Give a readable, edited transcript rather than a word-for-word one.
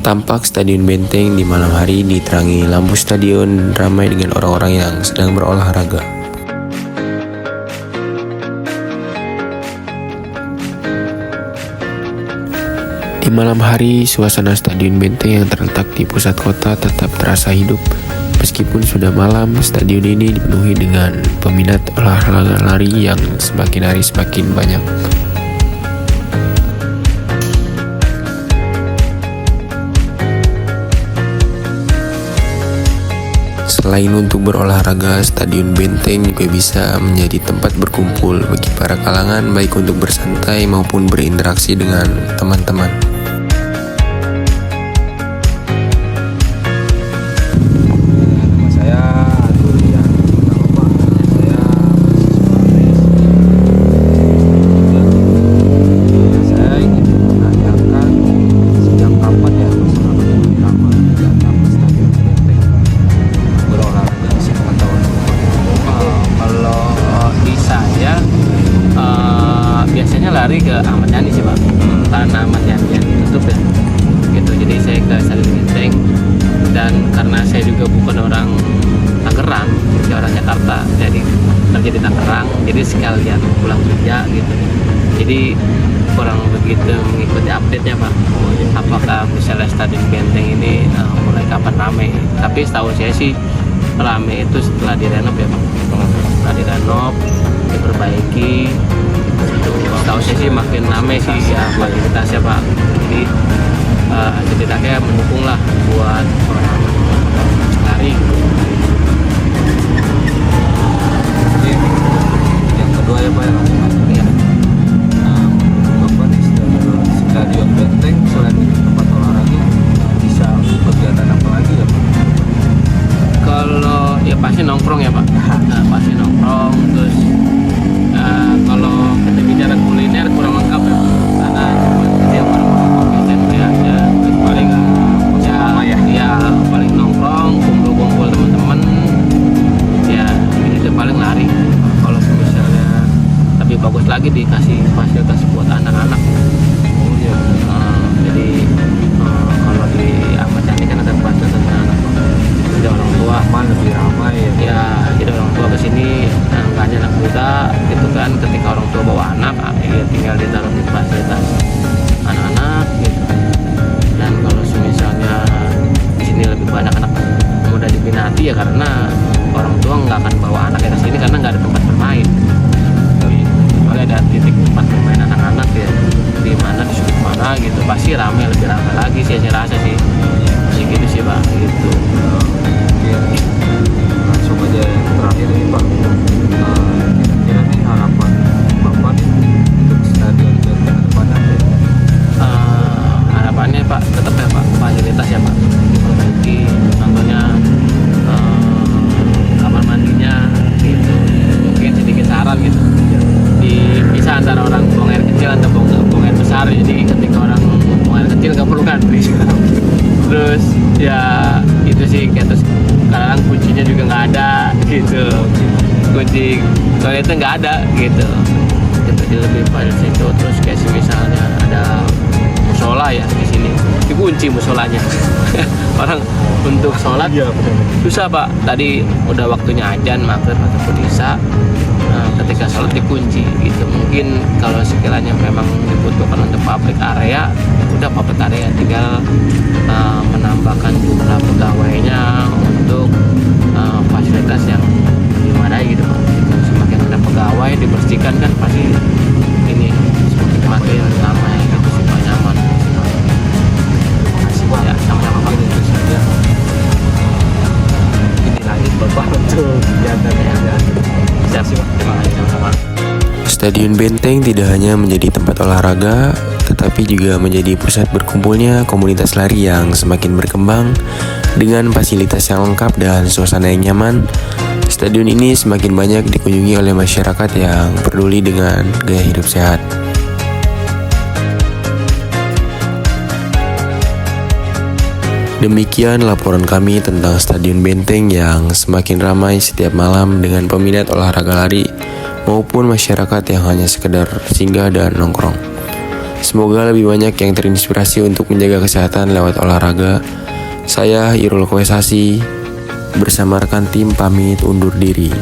Tampak Stadion Benteng di malam hari diterangi lampu stadion ramai dengan orang-orang yang sedang berolahraga. Di malam hari, suasana Stadion Benteng yang terletak di pusat kota tetap terasa hidup. Meskipun sudah malam, stadion ini dipenuhi dengan peminat olahraga lari yang semakin hari semakin banyak. Selain untuk berolahraga, Stadion Benteng juga bisa menjadi tempat berkumpul bagi para kalangan, baik untuk bersantai maupun berinteraksi dengan teman-teman. Nama saya Adurian. Nama Pak, saya mahasiswa saya ingin menanyakan sejak kapan ya masyarakat pertama datang ke Stadion Benteng berolahraga sepengetahuan Kalau di saya biasanya lari ke Ahmad Yani sih Pak, karena Ahmad Yani yang tutup ya gitu. Jadi saya ke Stadion Benteng, dan karena saya juga bukan orang Tangerang, saya orang Jakarta, jadi kerja di Tangerang, jadi sekalian pulang kerja gitu. Jadi kurang begitu mengikuti update-nya Pak, apakah misalnya Stadion Benteng ini mulai kapan rame. Tapi setahu saya sih rame itu setelah direnov ya Pak, setelah direnov, diperbaiki itu. Setahu saya sih makin rame sih ya fasilitasnya Pak. Jadi setidaknya mendukung lah buat orang lari. Jadi yang kedua ya Pak ya, Ya. Bapak di Stadion Benteng selain menjadi tempat olahraga bisa kegiatan apa lagi ya Pak? Kalau ya pasti nongkrong ya Pak, pasti nongkrong. Terus kalau kita bicara kuliner kurang lengkap ya Pak, karena cuma dia orang kopi aja. Terus paling ya paling nongkrong, kumpul teman-teman, ya itu paling lari. Kalau misalnya lebih bagus lagi dikasih fasilitas buat anak-anak. Oh iya. Jadi kalau di Ahmad Yani kan ada fasilitas anak-anak. Jadi orang tua Aman, lebih ramai ya. ya, jadi orang tua kesini nggak hanya anak muda gitu kan. Ketika orang tua bawa anak, ya tinggal ditaruh di fasilitas anak-anak gitu. Dan kalau misalnya di sini lebih banyak anak muda diminati ya karena orang tua nggak akan bawa anaknya ke sini karena nggak ada tempat bermain. Kalau ada titik tempat bermain anak-anak ya di mana, di sudut mana gitu, pasti lebih ramai lagi sih, saya rasa sih. Masih gitu sih Pak, gitu. Oke, langsung aja yang terakhir ini Pak. Kira-kira nih harapan Bapak nih untuk Stadion Benteng ke depannya apa ya? Harapannya Pak tetap ya Pak, fasilitas ya Pak diperbaiki, contohnya kamar mandinya gitu. Mungkin sedikit saran gitu, dipisah antara orang buang air kecil atau buang air besar. Jadi ketika orang buang air kecil nggak perlu ngantri. Terus ya itu sih, kayak terus kadang kuncinya juga nggak ada gitu, kunci toiletnya nggak ada gitu. Jadi lebih pada situ. Terus kayak misalnya ada musola ya di sini, dikunci musolanya. Orang untuk sholat susah Pak. Tadi udah waktunya azan maghrib ataupun isya, ketika sholat dikunci gitu. Mungkin kalau sekiranya memang dibutuhkan untuk public area, udah public area, tinggal menambahkan jumlah pegawainya untuk fasilitas yang dimadai gitu Pak. Semakin ada pegawai dibersihkan kan pasti ini semakin ramai gitu sih Pak, nyaman. Terima kasih Pak. Ya, sama-sama Pak. Itu saja. Ini lanjut Bapak untuk kegiatannya ya. Siap, terima kasih sama-sama. Stadion Benteng tidak hanya menjadi tempat olahraga, tetapi juga menjadi pusat berkumpulnya komunitas lari yang semakin berkembang. Dengan fasilitas yang lengkap dan suasana yang nyaman, stadion ini semakin banyak dikunjungi oleh masyarakat yang peduli dengan gaya hidup sehat. Demikian laporan kami tentang Stadion Benteng yang semakin ramai setiap malam dengan peminat olahraga lari maupun masyarakat yang hanya sekedar singgah dan nongkrong. Semoga lebih banyak yang terinspirasi untuk menjaga kesehatan lewat olahraga. Saya Irul Kwesasi bersama rekan tim pamit undur diri.